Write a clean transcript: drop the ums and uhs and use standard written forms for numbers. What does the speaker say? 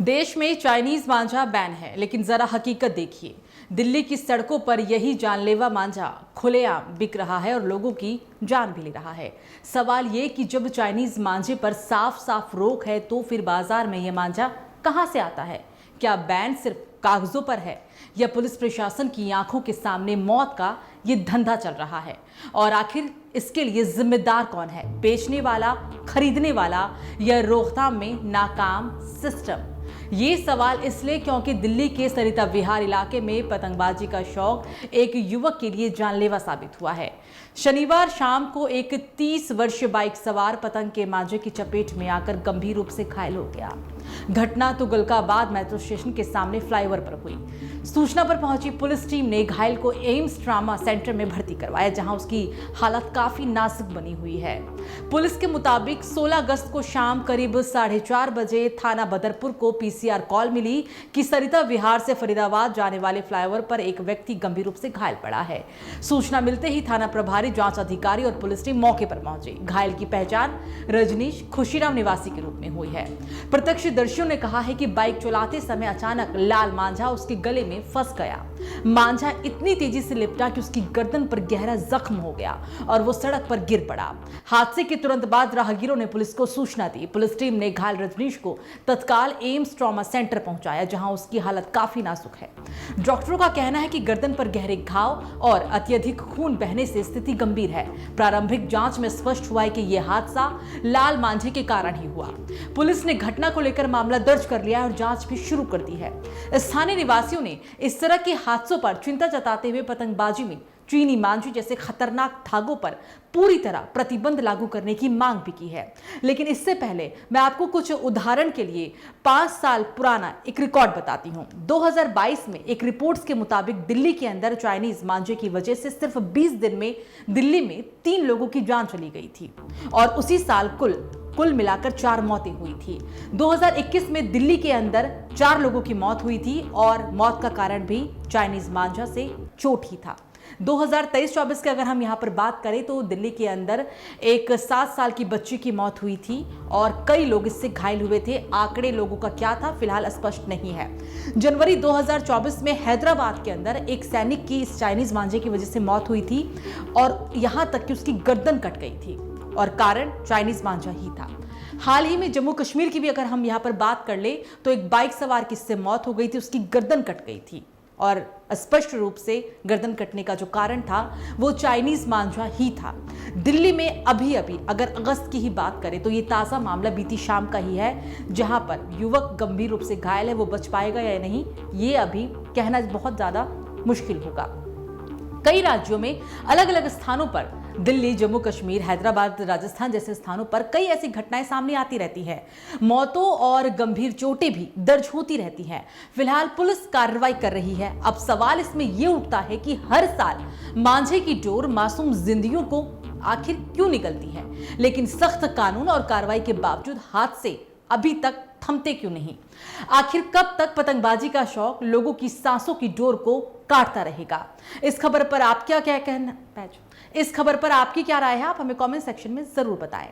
देश में चाइनीज मांझा बैन है, लेकिन जरा हकीकत देखिए। दिल्ली की सड़कों पर यही जानलेवा मांझा खुलेआम बिक रहा है और लोगों की जान भी ले रहा है। सवाल ये कि जब चाइनीज मांझे पर साफ साफ रोक है तो फिर बाजार में ये मांझा कहां से आता है? क्या बैन सिर्फ कागजों पर है या पुलिस प्रशासन की आंखों के सामने मौत का ये धंधा चल रहा है? और आखिर इसके लिए जिम्मेदार कौन है? बेचने वाला, खरीदने वाला या रोकथाम में नाकाम सिस्टम? ये सवाल इसलिए क्योंकि दिल्ली के सरिता विहार इलाके में पतंगबाजी का शौक एक युवक के लिए जानलेवा साबित हुआ है। शनिवार शाम को एक 30 वर्षीय बाइक सवार पतंग के मांझे की चपेट में आकर गंभीर रूप से घायल हो गया। घटना तुगलकाबाद मेट्रो स्टेशन के सामने फ्लाईओवर पर हुई। सूचना पर पहुंची पुलिस टीम ने घायल को एम्स ट्रामा सेंटर में भर्ती करवाया, जहां उसकी हालत काफी नाजुक बनी हुई है। पुलिस के मुताबिक 16 अगस्त को शाम करीब 4:30 बजे थाना बदरपुर को पीसीआर कॉल मिली कि सरिता विहार से फरीदाबाद जाने वाले फ्लाईओवर पर एक व्यक्ति गंभीर रूप से घायल पड़ा है। सूचना मिलते ही थाना प्रभारी, जांच अधिकारी और पुलिस टीम मौके पर पहुंची। घायल की पहचान रजनीश खुशीराम निवासी के रूप में हुई है। प्रत्यक्षदर्शियों ने कहा है कि बाइक चलाते समय अचानक लाल मांझा उसके गले में फंस गया। मांझा इतनी तेजी से लिपटा कि उसकी गर्दन पर गहरा जख्म हो गया और वो सड़क पर गिर पड़ा। हादसे के तुरंत बाद राहगीरों ने पुलिस को सूचना दी। पुलिस टीम ने घायल रजनीश को तत्काल एम्स ट्रॉमा सेंटर पहुंचाया, जहां उसकी हालत काफी नाजुक है। डॉक्टरों का कहना है कि गर्दन पर गहरे घाव और अत्यधिक खून बहने से स्थिति गंभीर है। प्रारंभिक जांच में स्पष्ट हुआ है कि यह हादसा लाल मांझे के कारण ही हुआ। पुलिस ने घटना को लेकर मामला दर्ज कर लिया और जांच भी शुरू कर दी है। स्थानीय निवासियों ने इस तरह के हादसों पर चिंता जताते हुए पतंगबाजी में चीनी मांझे जैसे खतरनाक धागों पर पूरी तरह प्रतिबंध लागू करने की मांग भी की है। लेकिन इससे पहले मैं आपको कुछ उदाहरण के लिए 5 साल पुराना एक रिकॉर्ड बताती हूं। 2022 में एक रिपोर्ट्स के मुताबिक दिल्ली के अंदर चाइनीज मांझे की वजह से सिर्फ 20 दिन में दिल्ली में 3 लोगों की जान चली गई थी और उसी साल कुल मिलाकर 4 मौतें हुई थी। 2021 में दिल्ली के अंदर 4 लोगों की मौत हुई थी और मौत का कारण भी चाइनीज मांझा से चोट ही था। 2023-24 की अगर हम यहाँ पर बात करें तो दिल्ली के अंदर एक 7 साल की बच्ची की मौत हुई थी और कई लोग इससे घायल हुए थे। आंकड़े लोगों का क्या था फिलहाल स्पष्ट नहीं है। जनवरी 2024 में हैदराबाद के अंदर एक सैनिक की इस चाइनीज मांझे की वजह से मौत हुई थी और यहां तक कि उसकी गर्दन कट गई थी और कारण चाइनीज मांझा ही था। हाल ही में जम्मू कश्मीर की भी अगर हम यहाँ पर बात कर ले तो एक बाइक सवार की इससे मौत हो गई थी, उसकी गर्दन कट गई थी और स्पष्ट रूप से गर्दन कटने का जो कारण था वो चाइनीज मांझा ही था। दिल्ली में अभी अगर अगस्त की ही बात करें तो ये ताज़ा मामला बीती शाम का ही है, जहां पर युवक गंभीर रूप से घायल है। वो बच पाएगा या नहीं ये अभी कहना बहुत ज़्यादा मुश्किल होगा। कई राज्यों में अलग अलग स्थानों पर, दिल्ली, जम्मू कश्मीर, हैदराबाद, राजस्थान जैसे स्थानों पर कई ऐसी घटनाएं सामने आती रहती हैं। मौतों और गंभीर चोटें भी दर्ज होती रहती हैं। फिलहाल पुलिस कार्रवाई कर रही है। अब सवाल इसमें यह उठता है कि हर साल मांझे की डोर मासूम जिंदगियों को आखिर क्यों निकलती है, लेकिन सख्त कानून और कार्रवाई के बावजूद हादसे अभी तक थमते क्यों नहीं? आखिर कब तक पतंगबाजी का शौक लोगों की सांसों की डोर को काटता रहेगा? इस खबर पर आप क्या कहना? इस खबर पर आपकी क्या राय है? आप हमें कमेंट सेक्शन में जरूर बताएं।